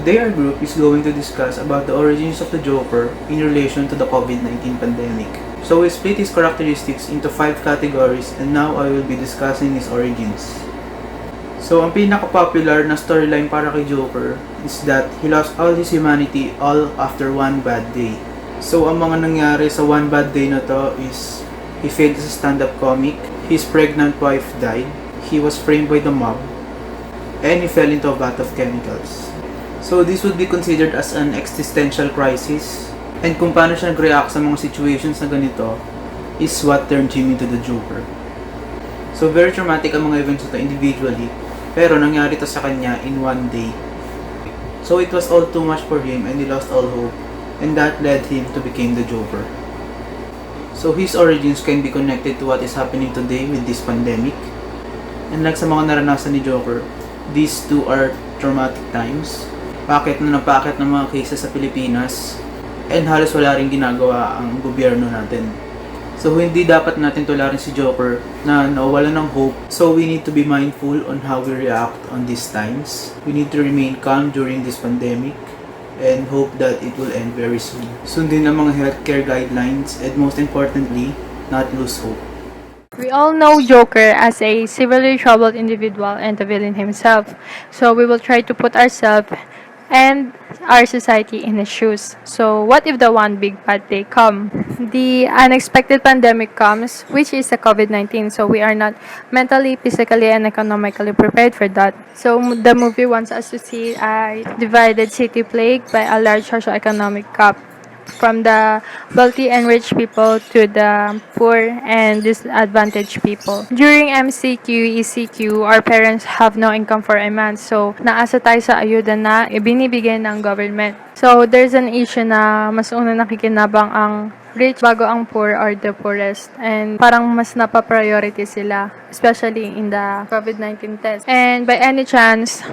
Today our group is going to discuss about the origins of the Joker in relation to the COVID-19 pandemic. So we split his characteristics into 5 categories and now I will be discussing his origins. So ang pinaka-popular na storyline para kay Joker is that he lost all his humanity all after one bad day. So ang mga nangyari sa one bad day na to is he failed as a stand-up comic, his pregnant wife died, he was framed by the mob, and he fell into a vat of chemicals. So this would be considered as an existential crisis, and kung paano siya nag-react sa mga situations na ganito is what turned him into the Joker. So very traumatic ang mga events ito individually, pero nangyari to sa kanya in one day. So it was all too much for him and he lost all hope, and that led him to become the Joker. So his origins can be connected to what is happening today with this pandemic. And like sa mga naranasan ni Joker, these two are traumatic times. Pakit na napakit ng mga cases sa Pilipinas, and halos wala rin ginagawa ang gobyerno natin. So hindi dapat natin tularin si Joker na nawala ng hope. So we need to be mindful on how we react on these times. We need to remain calm during this pandemic and hope that it will end very soon. Sundin ang mga healthcare guidelines and most importantly, not lose hope. We all know Joker as a severely troubled individual and the villain himself. So we will try to put ourselves and our society in his shoes. So what if the one big bad day come? The unexpected pandemic comes, which is the COVID-19. So we are not mentally, physically, and economically prepared for that. So the movie wants us to see a divided city plagued by a large socioeconomic gap, from the wealthy and rich people to the poor and disadvantaged people. During MCQ, ECQ, our parents have no income for a month. So, naasa tayo sa ayuda na ibinibigay ng government. So, there's an issue na mas una nakikinabang ang rich bago ang poor or the poorest. And parang mas napapriority sila, especially in the COVID-19 test. And by any chance,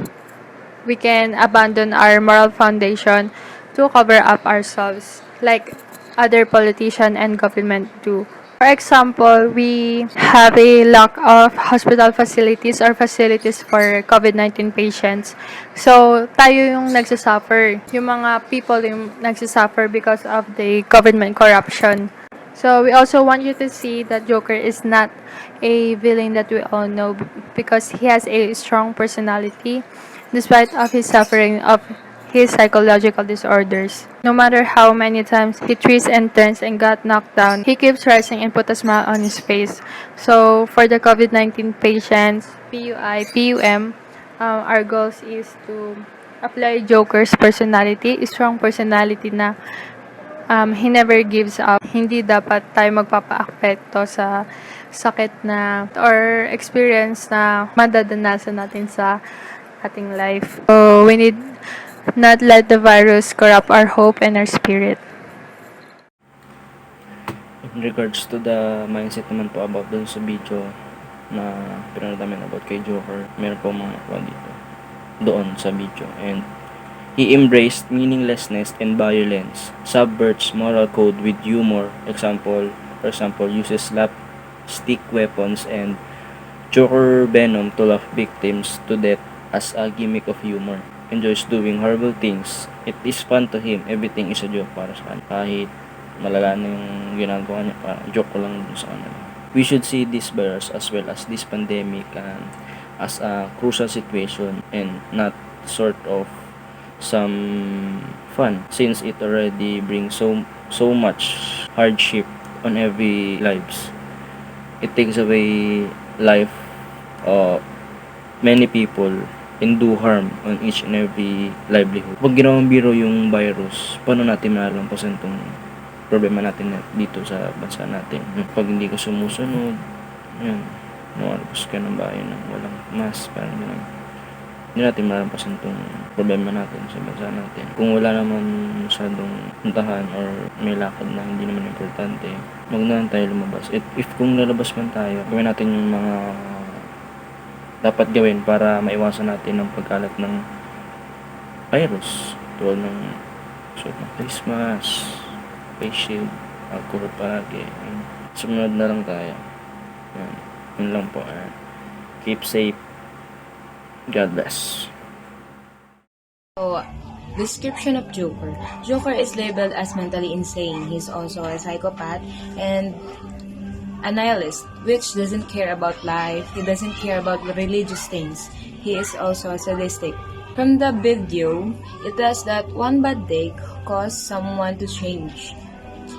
we can abandon our moral foundation to cover up ourselves, like other politicians and government do. For example, we have a lack of hospital facilities or facilities for COVID-19 patients. So, tayo yung nagsasuffer. Yung mga people yung nagsasuffer because of the government corruption. So, we also want you to see that Joker is not a villain that we all know because he has a strong personality despite of his suffering of his psychological disorders. No matter how many times he twists and turns and got knocked down, he keeps rising and put a smile on his face. So, for the COVID-19 patients, PUI, PUM, our goals is to apply Joker's personality, strong personality na he never gives up. Hindi dapat tayo magpapa-apekto sa sakit na or experience na madadanasan natin sa ating life. So, we need not let the virus corrupt our hope and our spirit. In regards to the mindset naman po about dun sa video na pinanood namin about kay Joker, meron po mga nakuha dito doon sa video. And he embraced meaninglessness and violence, subverts moral code with humor. For example, uses slapstick weapons and Joker venom to laugh victims to death as a gimmick of humor. Enjoys doing horrible things. It is fun to him. Everything is a joke para sa kanya. Kahit malala na yung ginagawa niya, joke ko lang dun sa kanya. We should see this virus as well as this pandemic as a crucial situation and not sort of some fun, since it already brings so much hardship on every lives. It takes away life of many people and do harm on each and every livelihood. Pag ginawang biro yung virus, paano natin malalampasan itong problema natin dito sa bansa natin? Pag hindi ka sumusunod, yun, lumalabas ka ng bahay ng walang mask, parang gano'n. Hindi natin malalampasan itong problema natin sa bansa natin. Kung wala naman masyadong puntahan or may lakad na hindi naman importante, wag na lang tayo lumabas. If kung lalabas man tayo, gawin natin yung mga dapat gawin para maiwasan natin ang pagkalat ng virus, tulad ng suot ng face mask, face shield, alcohol palagi. Sumunod na lang tayo. Yun lang po. Keep safe. God bless. So, Description of Joker. Joker is labeled as mentally insane. He's also a psychopath and a nihilist, which doesn't care about life. He doesn't care about religious things. He is also sadistic. From the video, it tells that one bad day caused someone to change.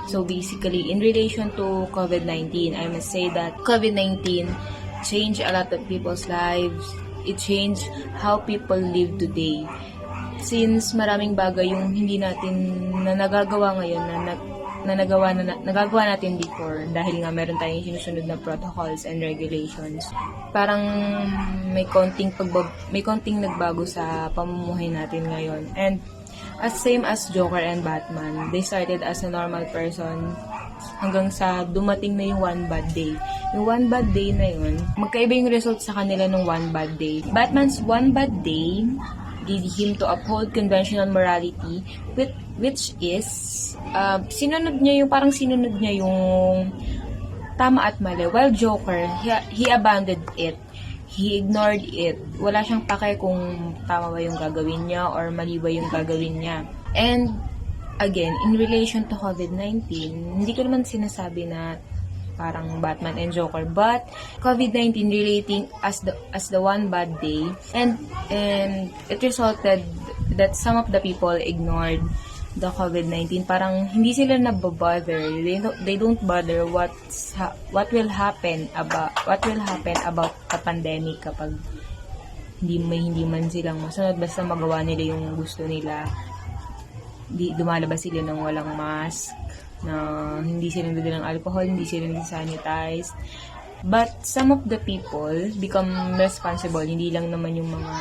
So basically, in relation to COVID-19, I must say that COVID-19 changed a lot of people's lives. It changed how people live today. Since maraming bagay yung hindi natin na nagagawa ngayon na nagagawa natin before dahil nga meron tayong sinusunod na protocols and regulations. Parang may konting nagbago sa pamumuhay natin ngayon. And as same as Joker and Batman, they started as a normal person hanggang sa dumating na yung one bad day. Yung one bad day na yun, magkaiba yung result sa kanila ng one bad day. Batman's one bad day lead him to uphold conventional morality, which is sinunod niya yung tama at mali. While Joker, he abandoned it. He ignored it. Wala siyang pake kung tama ba yung gagawin niya or mali ba yung gagawin niya. And again, in relation to COVID-19, hindi ko naman sinasabi na parang Batman and Joker, but COVID-19 relating as the one bad day, and it resulted that some of the people ignored the COVID-19. Parang hindi sila nabobother. They don't bother what will happen about the pandemic kapag hindi man silang masunod, basta magawa nila yung gusto nila. Dumalabas sila ng walang mask, na hindi sila nagdala ng alcohol, hindi sila sanitized. But some of the people become responsible. Hindi lang naman yung mga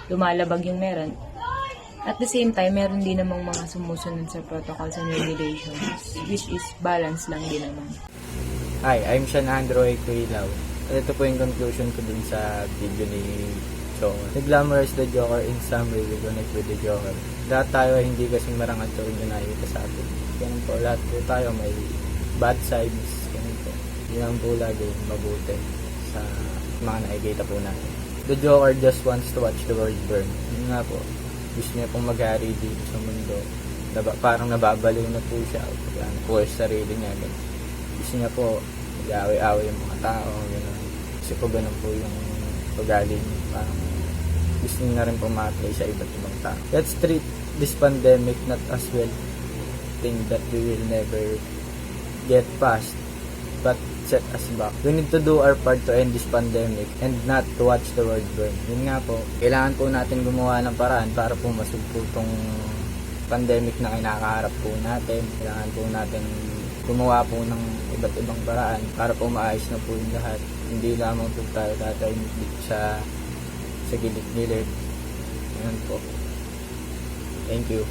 lumalabag yung meron. At the same time, meron din namang mga sumusunod sa protocols and regulations, which is balance lang din naman. Hi, I'm Shanandro A. Quilao. At ito po yung conclusion ko dun sa video ni Joker. Nag-glamorize the Joker, in summary, we connect with the Joker. Lahat tayo ay hindi kasing marangal to rin yung nakikita sa atin. Ganun po, lahat po tayo may bad sides. Ganun po. Yun ang po lagi mabuti sa mga nakikita po natin. The Joker just wants to watch the world burn. Yun nga po. Gusto niya pong mag-hari dito sa mundo. Parang nababaliw na po siya. Po sa sarili niya. Ganun. Gusto niya po mag-away-away yung mga tao. Ganun. Kasi po ganun po yung pag-ali niya. Parang gusto niya na rin po ma-apply sa iba't ibang tao. Let's treat this pandemic not as well thing that we will never get past, but set us back. We need to do our part to end this pandemic and not to watch the world burn. Yun nga po, kailangan po natin gumawa ng paraan para po masugpo tong pandemic na kinakaharap po natin. Kailangan po natin gumawa po ng iba't ibang paraan para po maayos na po yung lahat. Hindi lamang po tayo tatahimik sa gilid-gilid. Yan po. Thank you.